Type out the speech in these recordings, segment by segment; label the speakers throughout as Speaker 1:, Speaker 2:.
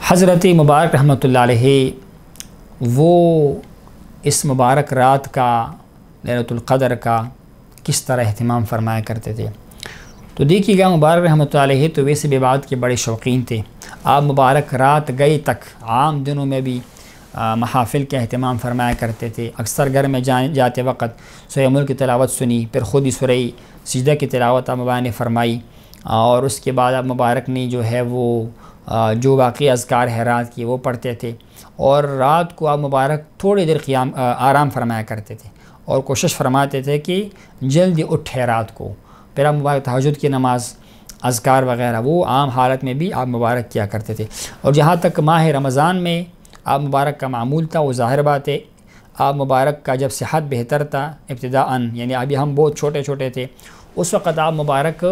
Speaker 1: حضرت مبارک رحمۃ اللہ علیہ وہ اس مبارک رات کا لیلۃ القدر کا کس طرح اہتمام فرمایا کرتے تھے؟ تو دیکھیے گا، مبارک رحمۃ اللہ علیہ تو ویسے بھی عبادت کے بڑے شوقین تھے۔ آپ مبارک رات گئے تک عام دنوں میں بھی محافل کا اہتمام فرمایا کرتے تھے۔ اکثر گھر میں جاتے وقت سورہ ملک کی تلاوت سنی، پھر خود ہی سورہ سجدہ کی تلاوت آپ مبارک نے فرمائی، اور اس کے بعد آپ مبارک نے جو ہے وہ جو باقی اذکار ہے رات کی وہ پڑھتے تھے، اور رات کو آپ مبارک تھوڑی دیر آرام فرمایا کرتے تھے، اور کوشش فرماتے تھے کہ جلدی اٹھے رات کو۔ پھر آپ مبارک تہجد کی نماز، اذکار وغیرہ وہ عام حالت میں بھی آپ مبارک کیا کرتے تھے۔ اور جہاں تک ماہ رمضان میں آپ مبارک کا معمول تھا، وہ ظاہر بات ہے آپ مبارک کا جب صحت بہتر تھا ابتداءً، یعنی ابھی ہم بہت چھوٹے چھوٹے تھے، اس وقت آپ مبارک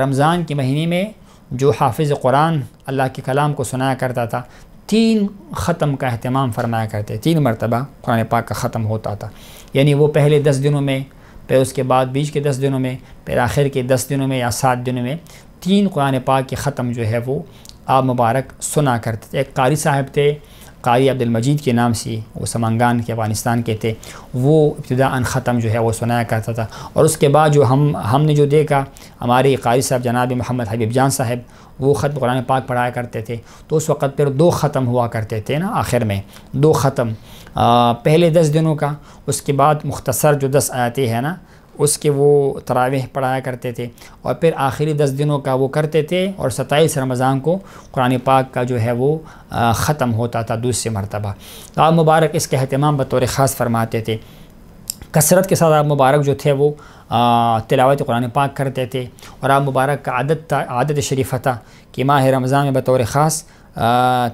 Speaker 1: رمضان کے مہینے میں جو حافظ قرآن اللہ کے کلام کو سنایا کرتا تھا، 3 ختم کا اہتمام فرمایا کرتے، 3 مرتبہ قرآن پاک کا ختم ہوتا تھا۔ یعنی وہ پہلے 10 دنوں میں، پھر اس کے بعد بیچ کے 10 دنوں میں، پھر آخر کے 10 دنوں میں یا 7 دنوں میں 3 قرآن پاک کے ختم جو ہے وہ آپ مبارک سنا کرتے تھے۔ ایک قاری صاحب تھے، قاری عبد المجید کے نام سے، وہ سمنگان کے افغانستان کے تھے، وہ ابتداءً ختم جو ہے وہ سنایا کرتا تھا۔ اور اس کے بعد جو ہم نے جو دیکھا، ہمارے قاری صاحب جناب محمد حبیب جان صاحب، وہ ختم قرآن پاک پڑھایا کرتے تھے، تو اس وقت پھر 2 ختم ہوا کرتے تھے نا، آخر میں 2 ختم، پہلے 10 دنوں کا، اس کے بعد مختصر جو 10 آیتیں ہیں نا اس کے وہ تراویح پڑھایا کرتے تھے، اور پھر آخری 10 دنوں کا وہ کرتے تھے، اور 27 رمضان کو قرآن پاک کا جو ہے وہ ختم ہوتا تھا دوسری مرتبہ۔ تو آپ مبارک اس کا اہتمام بطور خاص فرماتے تھے۔ کثرت کے ساتھ آپ مبارک جو تھے وہ تلاوت قرآن پاک کرتے تھے، اور آپ مبارک کا عادت شریفہ تھا کہ ماہ رمضان میں بطور خاص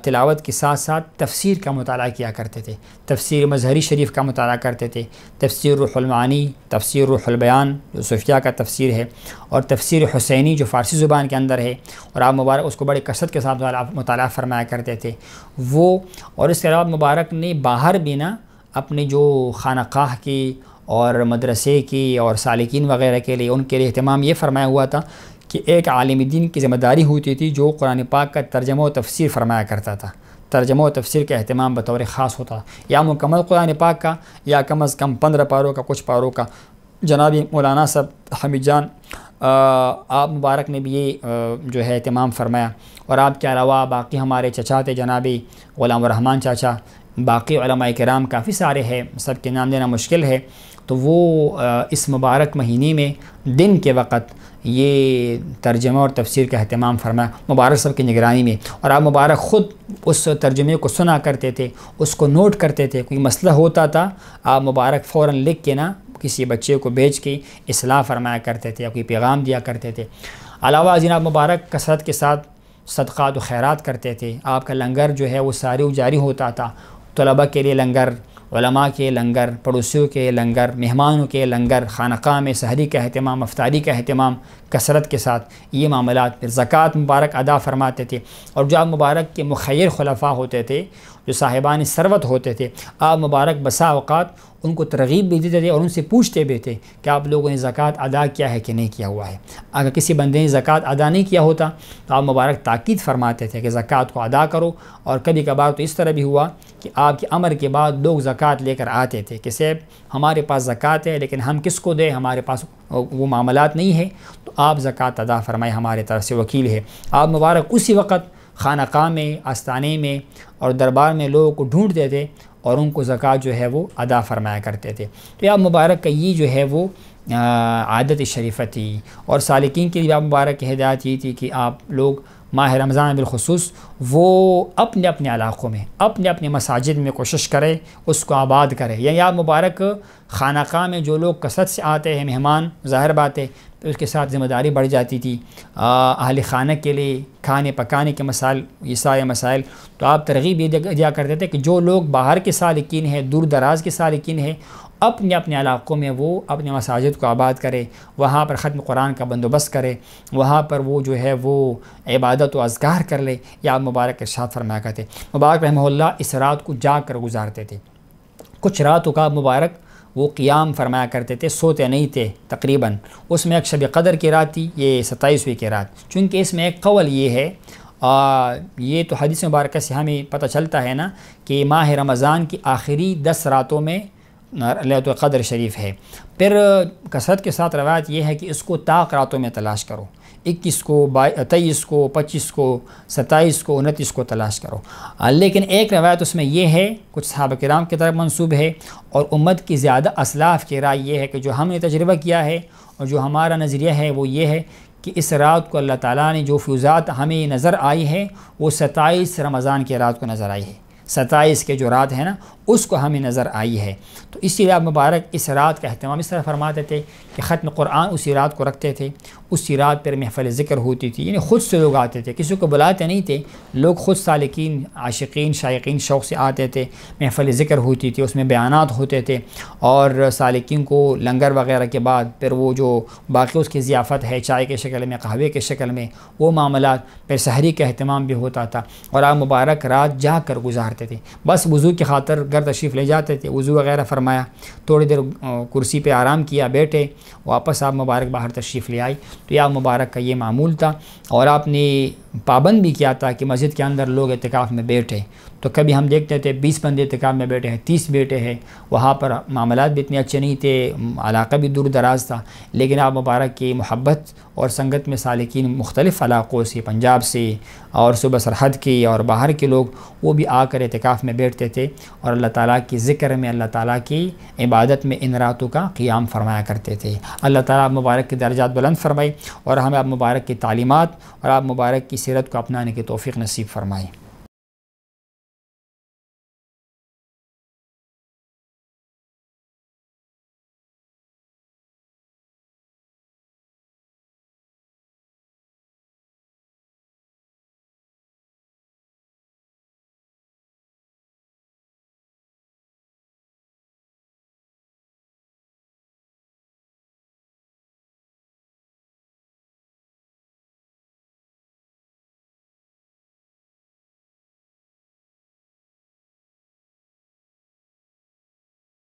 Speaker 1: تلاوت کے ساتھ ساتھ تفسیر کا مطالعہ کیا کرتے تھے، تفسیر مظہری شریف کا مطالعہ کرتے تھے، تفسیر روح المعانی، تفسیر روح البیان جو صوفیہ کا تفسیر ہے، اور تفسیر حسینی جو فارسی زبان کے اندر ہے، اور آپ مبارک اس کو بڑی کثرت کے ساتھ مطالعہ فرمایا کرتے تھے وہ۔ اور اس کے علاوہ مبارک نے باہر بھی نا اپنے جو خانقاہ کی اور مدرسے کی اور سالکین وغیرہ کے لیے، ان کے لیے اہتمام یہ فرمایا ہوا تھا کہ ایک عالم دین کی ذمہ داری ہوتی تھی جو قرآن پاک کا ترجمہ و تفسیر فرمایا کرتا تھا۔ ترجمہ و تفسیر کا اہتمام بطور خاص ہوتا، یا مکمل قرآن پاک کا، یا کم از کم 15 پاروں کا، کچھ پاروں کا۔ جناب مولانا صاحب حمید جان آپ مبارک نے بھی یہ جو ہے اہتمام فرمایا، اور آپ کے علاوہ باقی ہمارے چچا تھے جناب غلام الرحمن چاچا، باقی علماء کرام کافی سارے ہیں، سب کے نام لینا مشکل ہے، تو وہ اس مبارک مہینے میں دن کے وقت یہ ترجمہ اور تفسیر کا اہتمام فرمایا مبارک صاحب کی نگرانی میں، اور آپ مبارک خود اس ترجمے کو سنا کرتے تھے، اس کو نوٹ کرتے تھے۔ کوئی مسئلہ ہوتا تھا آپ مبارک فوراً لکھ کے نا کسی بچے کو بھیج کے اصلاح فرمایا کرتے تھے، یا کوئی پیغام دیا کرتے تھے۔ علاوہ جناب مبارک کثرت کے ساتھ صدقات و خیرات کرتے تھے۔ آپ کا لنگر جو ہے وہ ساری و جاری ہوتا تھا، طلباء کے لیے لنگر، علماء کے لنگر، پڑوسیوں کے لنگر، مہمانوں کے لنگر، خانقاہ میں سحری کا اہتمام، افطاری کا اہتمام کثرت کے ساتھ، یہ معاملات۔ پھر زکوٰۃ مبارک ادا فرماتے تھے، اور جو آپ مبارک کے مخیر خلفاء ہوتے تھے، جو صاحبان ثروت ہوتے تھے، آپ مبارک بسا اوقات ان کو ترغیب بھی دیتے تھے، اور ان سے پوچھتے بھی تھے کہ آپ لوگوں نے زکوٰۃ ادا کیا ہے کہ نہیں کیا ہوا ہے۔ اگر کسی بندے نے زکوٰۃ ادا نہیں کیا ہوتا تو آپ مبارک تاکید فرماتے تھے کہ زکوٰۃ کو ادا کرو۔ اور کبھی کبھار تو اس طرح بھی ہوا کہ آپ کے امر کے بعد لوگ زکوٰۃ لے کر آتے تھے کہ صاحب ہمارے پاس زکوٰۃ ہے، لیکن ہم کس کو دیں، ہمارے پاس وہ معاملات نہیں ہے، تو آپ زکوٰۃ ادا فرمائے، ہمارے طرف سے وکیل ہے۔ آپ مبارک اسی وقت خانقاہ میں، آستانے میں اور دربار میں لوگوں کو ڈھونڈتے تھے، اور ان کو زکوٰۃ جو ہے وہ ادا فرمایا کرتے تھے۔ تو آپ مبارک کا یہ جو ہے وہ عادت شریفہ تھی، اور سالکین کے لیے آپ مبارک کی ہدایت یہ تھی کہ آپ لوگ ماہ رمضان بالخصوص وہ اپنے اپنے علاقوں میں، اپنے اپنے مساجد میں کوشش کرے اس کو آباد کرے۔ یعنی آپ مبارک خانقاہ میں جو لوگ کثرت سے آتے ہیں مہمان، ظاہر بات ہے تو اس کے ساتھ ذمہ داری بڑھ جاتی تھی، اہل خانہ کے لیے کھانے پکانے کے مسائل، یہ سارے مسائل، تو آپ ترغیب یہ دیا کرتے تھے کہ جو لوگ باہر کے سالکین ہیں، دور دراز کے سالکین ہیں، اپنے اپنے علاقوں میں وہ اپنے مساجد کو آباد کرے، وہاں پر ختم قرآن کا بندوبست کرے، وہاں پر وہ جو ہے وہ عبادت و اذکار کر لے، یا آپ مبارک ارشاد فرمایا کرتے۔ مبارک رحمہ اللہ اس رات کو جاگ کر گزارتے تھے۔ کچھ راتوں کا مبارک وہ قیام فرمایا کرتے تھے، سوتے نہیں تھے تقریباً۔ اس میں ایک شب قدر کی رات تھی، یہ 27ویں کی رات، چونکہ اس میں ایک قول یہ ہے یہ تو حدیث مبارکہ سے ہمیں پتہ چلتا ہے نا کہ ماہ رمضان کی آخری 10 راتوں میں لیلۃ القدر شریف ہے۔ پھر کثرت کے ساتھ روایت یہ ہے کہ اس کو طاق راتوں میں تلاش کرو، 21 کو 23 کو 25 کو 27 کو 29 کو تلاش کرو۔ لیکن ایک روایت اس میں یہ ہے، کچھ صحابہ کرام کی طرف منسوب ہے، اور امت کی زیادہ اسلاف کی رائے یہ ہے کہ جو ہم نے تجربہ کیا ہے اور جو ہمارا نظریہ ہے وہ یہ ہے کہ اس رات کو اللہ تعالیٰ نے جو فیوزات ہمیں نظر آئی ہے وہ 27 رمضان کی رات کو نظر آئی ہے، 27 کے جو رات ہے نا اس کو ہمیں نظر آئی ہے۔ تو اسی لیے آپ مبارک اس رات کا اہتمام اس طرح فرماتے تھے کہ ختم قرآن اسی رات کو رکھتے تھے، اسی رات پر محفل ذکر ہوتی تھی، یعنی خود سے لوگ آتے تھے، کسی کو بلاتے نہیں تھے، لوگ خود سالکین عاشقین شائقین شوق سے آتے تھے، محفل ذکر ہوتی تھی، اس میں بیانات ہوتے تھے، اور سالکین کو لنگر وغیرہ کے بعد پھر وہ جو باقی اس کی ضیافت ہے چائے کے شکل میں قہوے کے شکل میں وہ معاملات، پھر سحری کا اہتمام بھی ہوتا تھا، اور آپ مبارک رات جا کر گزارتے تھے، بس وضو کی خاطر گھر تشریف لے جاتے تھے، وضو وغیرہ فرمایا، تھوڑی دیر کرسی پہ آرام کیا، بیٹھے، واپس آپ مبارک باہر تشریف لے آئی۔ تو یہ آپ مبارک کا یہ معمول تھا، اور آپ نے پابند بھی کیا تھا کہ مسجد کے اندر لوگ اعتکاف میں بیٹھے، تو کبھی ہم دیکھتے تھے 20 بندے اعتکاف میں بیٹھے ہیں، 30 بیٹھے ہیں، وہاں پر معاملات بھی اتنے اچھے نہیں تھے، علاقہ بھی دور دراز تھا، لیکن آپ مبارک کی محبت اور سنگت میں سالکین مختلف علاقوں سے، پنجاب سے اور صوبہ سرحد کی اور باہر کے لوگ وہ بھی آ کر اعتکاف میں بیٹھتے تھے، اور اللہ تعالیٰ کی ذکر میں، اللہ تعالیٰ کی عبادت میں ان راتوں کا قیام فرمایا کرتے تھے۔ اللہ تعالیٰ آپ مبارک کے درجات بلند فرمائے، اور ہمیں آپ مبارک کی تعلیمات اور آپ مبارک کی سیرت کو اپنانے کی توفیق نصیب فرمائے۔